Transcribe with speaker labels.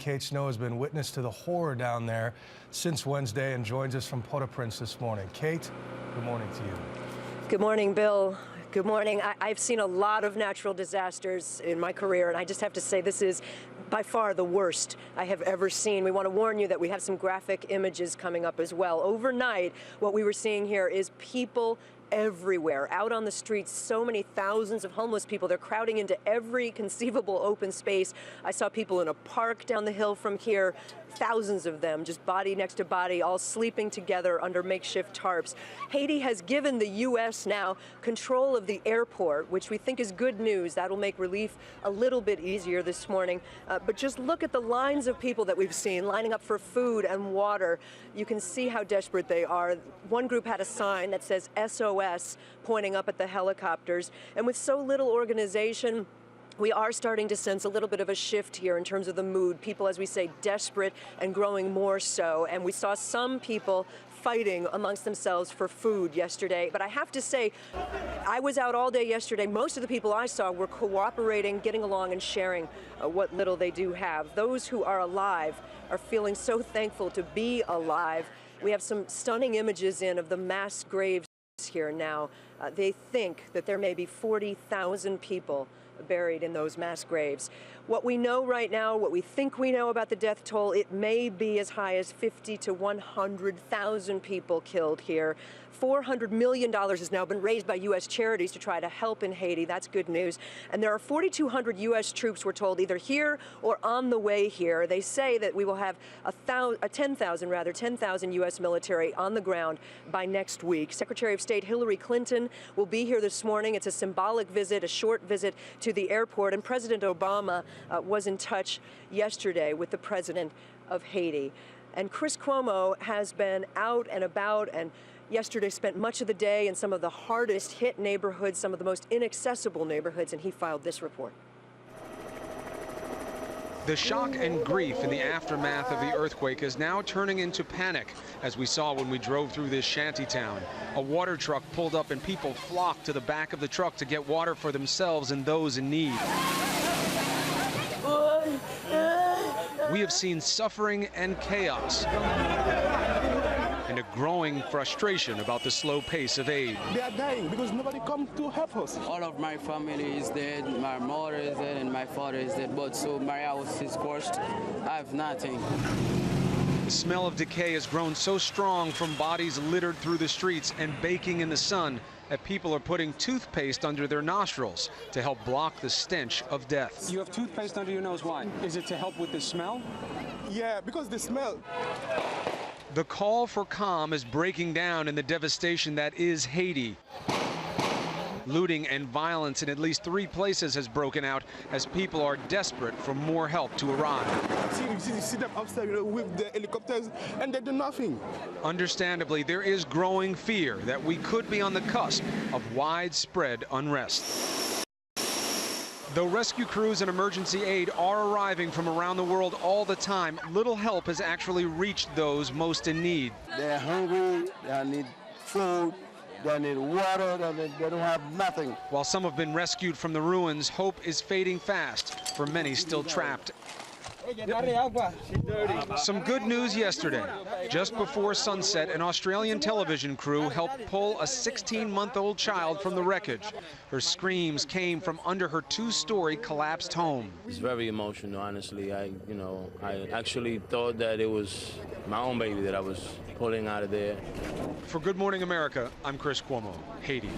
Speaker 1: Kate Snow has been witness to the horror down there since Wednesday and joins us from Port-au-Prince this morning. Kate, good morning to you.
Speaker 2: Good morning, Bill. Good morning. I've seen a lot of natural disasters in my career, and I just have to say this is by far the worst I have ever seen. We want to warn you that we have some graphic images coming up as well. Overnight, what we were seeing here is people everywhere, out on the streets, so many thousands of homeless people. They're crowding into every conceivable open space. I saw people in a park down the hill from here, thousands of them, just body next to body, all sleeping together under makeshift tarps. Haiti has given the U.S. now control of the airport, which we think is good news. That'll make relief a little bit easier this morning. But just look at the lines of people that we've seen lining up for food and water. You can see how desperate they are. One group had a sign that says SOS, pointing up at the helicopters. And with so little organization, we are starting to sense a little bit of a shift here in terms of the mood. People, as we say, desperate and growing more so. And we saw some people fighting amongst themselves for food yesterday. But I have to say, I was out all day yesterday. Most of the people I saw were cooperating, getting along and sharing what little they do have. Those who are alive are feeling so thankful to be alive. We have some stunning images in of the mass graves here now. They think that there may be 40,000 people buried in those mass graves. What we know right now, what we think we know about the death toll, it may be as high as 50 to 100,000 people killed here. $400 million has now been raised by U.S. charities to try to help in Haiti. That's good news. And there are 4,200 U.S. troops, we're told, either here or on the way here. They say that we will have 10,000 U.S. military on the ground by next week. Secretary of State Hillary Clinton will be here this morning. It's a symbolic visit, a short visit to the airport. And President Obama was in touch yesterday with the president of Haiti. And Chris Cuomo has been out and about and yesterday spent much of the day in some of the hardest hit neighborhoods, some of the most inaccessible neighborhoods, and he filed this report.
Speaker 3: The shock and grief in the aftermath of the earthquake is now turning into panic, as we saw when we drove through this shanty town. A water truck pulled up and people flocked to the back of the truck to get water for themselves and those in need. We have seen suffering and chaos, and a growing frustration about the slow pace of aid.
Speaker 4: They are dying because nobody comes to help us.
Speaker 5: All of my family is dead, my mother is dead, and my father is dead, but so my house is scorched. I have nothing.
Speaker 3: The smell of decay has grown so strong from bodies littered through the streets and baking in the sun that people are putting toothpaste under their nostrils to help block the stench of death.
Speaker 6: You have toothpaste under your nose. Why? Is it to help with the smell?
Speaker 4: Yeah, because the smell.
Speaker 3: The call for calm is breaking down in the devastation that is Haiti. Looting and violence in at least 3 places has broken out as people are desperate for more help to arrive.
Speaker 4: You see them upstairs with the helicopters and they do nothing.
Speaker 3: Understandably, there is growing fear that we could be on the cusp of widespread unrest. Though rescue crews and emergency aid are arriving from around the world all the time, little help has actually reached those most in need.
Speaker 7: They're hungry, they need food, they need water, they don't have nothing.
Speaker 3: While some have been rescued from the ruins, hope is fading fast for many still trapped. Some good news yesterday. Just before sunset, an Australian television crew helped pull a 16-month-old child from the wreckage. Her screams came from under her 2-story collapsed home.
Speaker 8: It's very emotional, honestly. I actually thought that it was my own baby that I was pulling out of there.
Speaker 3: For Good Morning America, I'm Chris Cuomo, Haiti.